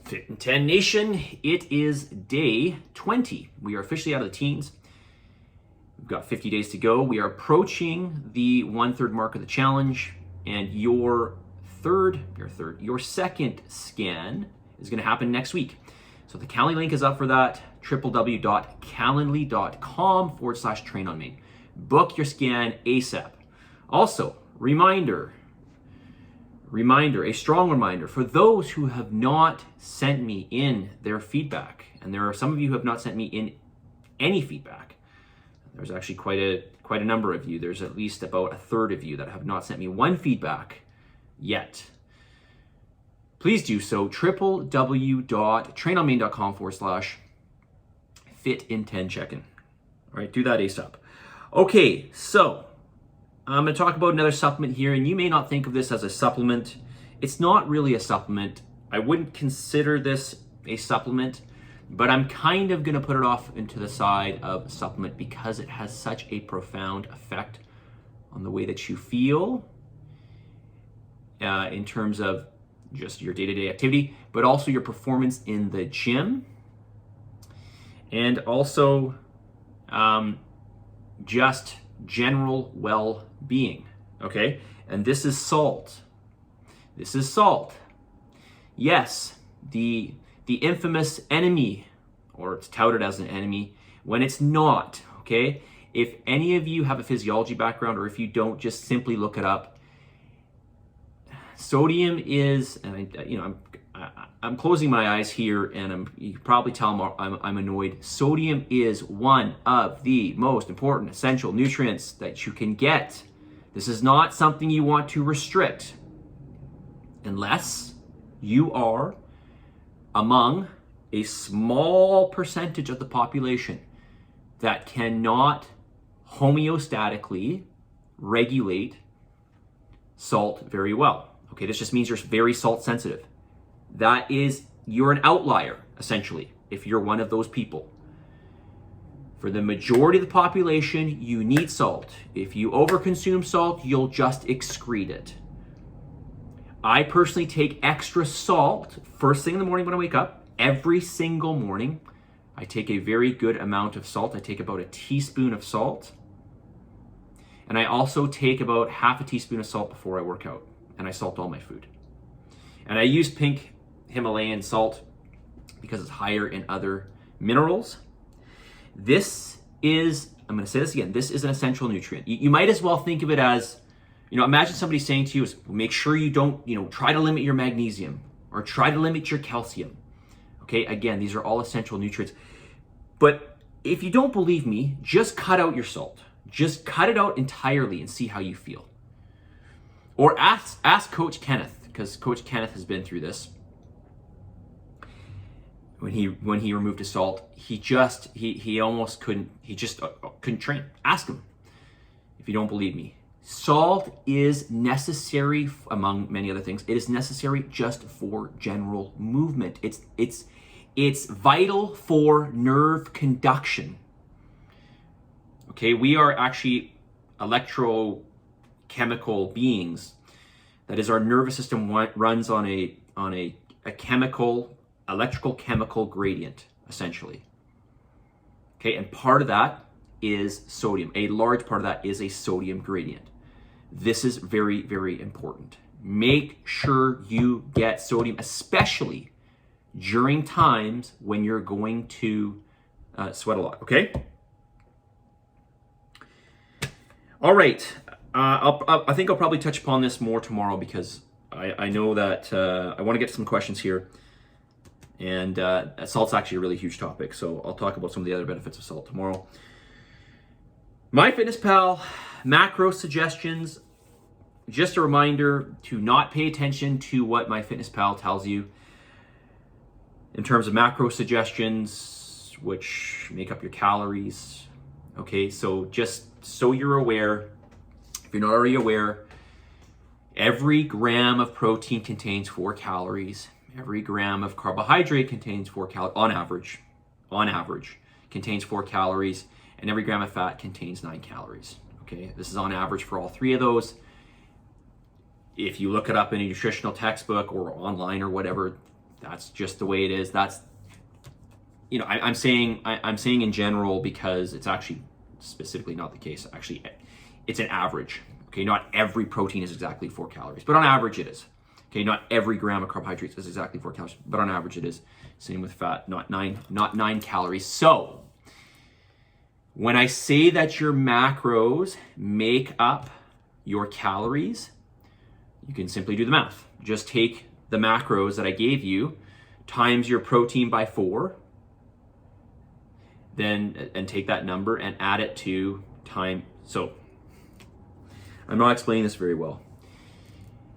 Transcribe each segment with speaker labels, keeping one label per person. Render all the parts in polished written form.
Speaker 1: Fitin10 Nation, it is day 20. We are officially out of the teens. We've got 50 days to go. We are approaching the 1/3 mark of the challenge, and your second scan is going to happen next week. So the Calendly link is up for that, www.calendly.com/trainonme. Book your scan ASAP. Also, a strong reminder for those who have not sent me in their feedback, and there are some of you who have not sent me in any feedback. There's actually quite a number of you. There's at least about a third of you that have not sent me one feedback yet. Please do so. www.trainonme.com/Fitin10 check-in. All right, do that ASAP. Okay, so I'm going to talk about another supplement here, and you may not think of this as a supplement. It's not really a supplement. I wouldn't consider this a supplement, but I'm kind of going to put it off into the side of a supplement because it has such a profound effect on the way that you feel in terms of just your day-to-day activity, but also your performance in the gym, and also just general well-being, okay? And this is salt. This is salt. Yes, the infamous enemy, or it's touted as an enemy, when it's not, okay? If any of you have a physiology background, or if you don't, just simply look it up. Sodium is, and I'm closing my eyes here, and you can probably tell I'm annoyed. Sodium is one of the most important essential nutrients that you can get. This is not something you want to restrict unless you are among a small percentage of the population that cannot homeostatically regulate salt very well. Okay, this just means you're very salt sensitive. You're an outlier, essentially, if you're one of those people. For the majority of the population, you need salt. If you overconsume salt, you'll just excrete it. I personally take extra salt first thing in the morning when I wake up. Every single morning, I take a very good amount of salt. I take about a teaspoon of salt. And I also take about half a teaspoon of salt before I work out. And I salt all my food. And I use pink Himalayan salt because it's higher in other minerals. This is, I'm going to say this again, this is an essential nutrient. You might as well think of it as, imagine somebody saying to you, make sure you don't, try to limit your magnesium or try to limit your calcium. Okay, again, these are all essential nutrients. But if you don't believe me, just cut out your salt. Just cut it out entirely and see how you feel. Or ask Coach Kenneth, because Coach Kenneth has been through this. When he removed his salt, he just couldn't train. Ask him if you don't believe me. Salt is necessary, among many other things. It is necessary just for general movement. It's vital for nerve conduction. Okay, we are actually electrochemical beings. That is, our nervous system runs on a electrical chemical gradient, essentially. Okay, and part of that is sodium. A large part of that is a sodium gradient. This is very, very important. Make sure you get sodium, especially during times when you're going to sweat a lot, okay? All right, I think I'll probably touch upon this more tomorrow because I know that I want to get to some questions here. And salt's actually a really huge topic, so I'll talk about some of the other benefits of salt tomorrow. MyFitnessPal, macro suggestions. Just a reminder to not pay attention to what MyFitnessPal tells you in terms of macro suggestions, which make up your calories. Okay, so just so you're aware, if you're not already aware, every gram of protein contains 4 calories. Every gram of carbohydrate contains 4 calories, on average, contains 4 calories, and every gram of fat contains 9 calories. Okay, this is on average for all 3 of those. If you look it up in a nutritional textbook or online or whatever, That's just the way it is. That's, you know, I'm saying in general because it's actually specifically not the case. Actually, it's an average. Okay, not every protein is exactly 4 calories, but on average it is. Okay, not every gram of carbohydrates is exactly 4 calories, but on average it is. Same with fat, not 9 calories. So when I say that your macros make up your calories, you can simply do the math. Just take the macros that I gave you times your protein by 4, then and take that number and add it to time. So I'm not explaining this very well.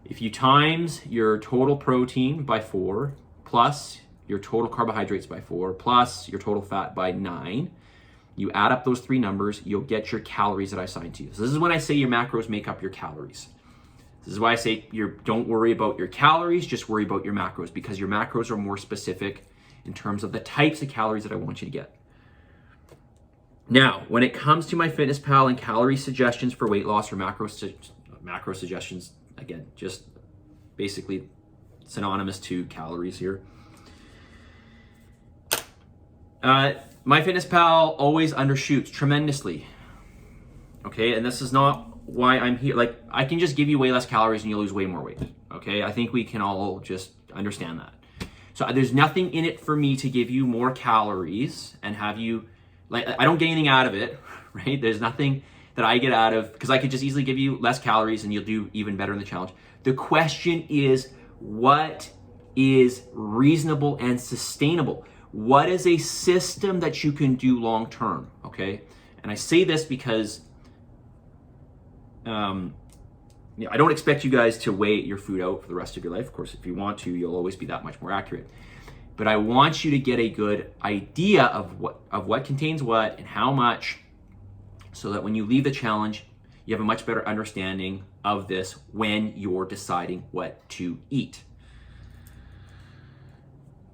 Speaker 1: If you times your total protein by 4 plus your total carbohydrates by 4 plus your total fat by 9, you add up those 3 numbers, you'll get your calories that I assigned to you. So this is when I say your macros make up your calories. This is why I say don't worry about your calories, just worry about your macros, because your macros are more specific in terms of the types of calories that I want you to get. Now, when it comes to MyFitnessPal and calorie suggestions for weight loss or macro suggestions, again, just basically synonymous to calories here. MyFitnessPal always undershoots tremendously. Okay, and this is not why I'm here. Like, I can just give you way less calories and you'll lose way more weight. Okay, I think we can all just understand that. So there's nothing in it for me to give you more calories and have you, like, I don't get anything out of it, right? There's nothing that I get out of, because I could just easily give you less calories and you'll do even better in the challenge. The question is, what is reasonable and sustainable? What is a system that you can do long term, okay? And I say this because I don't expect you guys to weigh your food out for the rest of your life. Of course, if you want to, you'll always be that much more accurate. But I want you to get a good idea of what contains what and how much, so that when you leave the challenge, you have a much better understanding of this when you're deciding what to eat.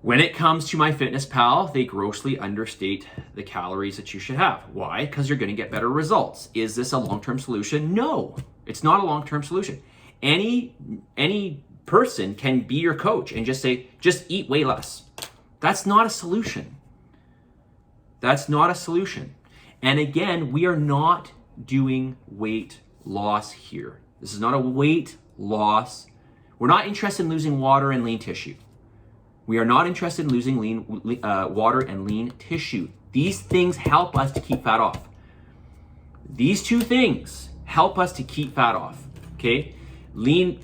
Speaker 1: When it comes to MyFitnessPal, they grossly understate the calories that you should have. Why? Because you're going to get better results. Is this a long-term solution? No, it's not a long-term solution. Any person can be your coach and just say, just eat way less. That's not a solution. That's not a solution. And again, we are not doing weight loss here. This is not a weight loss. We're not interested in losing water and lean tissue. We are not interested in losing water and lean tissue. These things help us to keep fat off. These 2 things help us to keep fat off, okay? Lean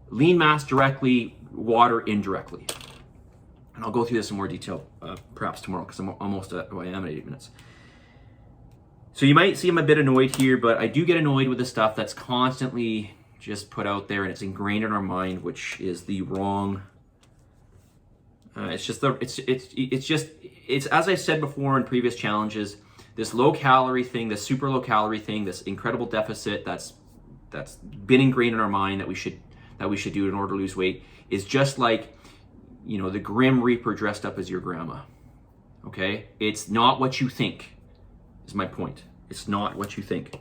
Speaker 1: mass directly, water indirectly. And I'll go through this in more detail perhaps tomorrow, because I'm almost at, I am at 8 minutes. So you might see I'm a bit annoyed here, but I do get annoyed with the stuff that's constantly just put out there and it's ingrained in our mind, which is the wrong. It's as I said before in previous challenges, this low calorie thing, this super low calorie thing, this incredible deficit that's been ingrained in our mind that we should do in order to lose weight is just like, you know, the Grim Reaper dressed up as your grandma. Okay? It's not what you think, is my point. It's not what you think.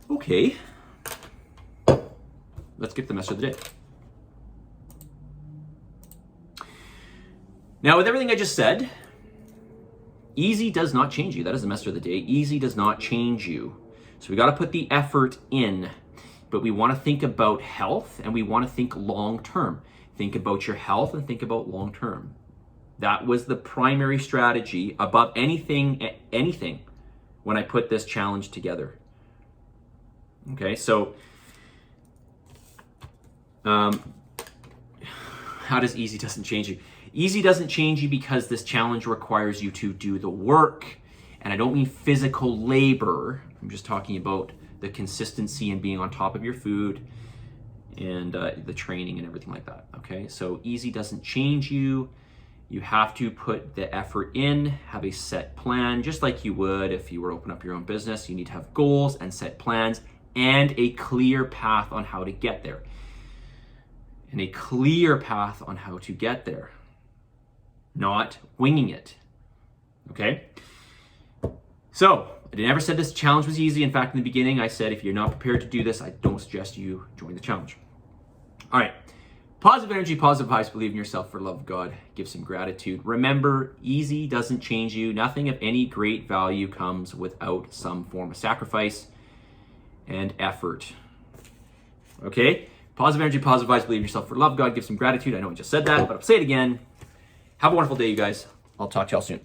Speaker 1: Okay. Let's get to the message of the day. Now, with everything I just said, easy does not change you. That is the message of the day. Easy does not change you. So we got to put the effort in, but we want to think about health and we want to think long term. Think about your health and think about long term. That was the primary strategy above anything when I put this challenge together. Okay, so how does easy doesn't change you? Easy doesn't change you because this challenge requires you to do the work. And I don't mean physical labor. I'm just talking about the consistency and being on top of your food and the training and everything like that. Okay, so easy doesn't change you. You have to put the effort in, have a set plan, just like you would if you were to open up your own business. You need to have goals and set plans and a clear path on how to get there. And a clear path on how to get there. Not winging it. Okay? So, I never said this challenge was easy. In fact, in the beginning, I said if you're not prepared to do this, I don't suggest you join the challenge. All right. Positive energy, positive vibes, believe in yourself, for love of God, give some gratitude. Remember, easy doesn't change you. Nothing of any great value comes without some form of sacrifice and effort. Okay? Positive energy, positive vibes, believe in yourself, for love of God, give some gratitude. I know I just said that, but I'll say it again. Have a wonderful day, you guys. I'll talk to y'all soon.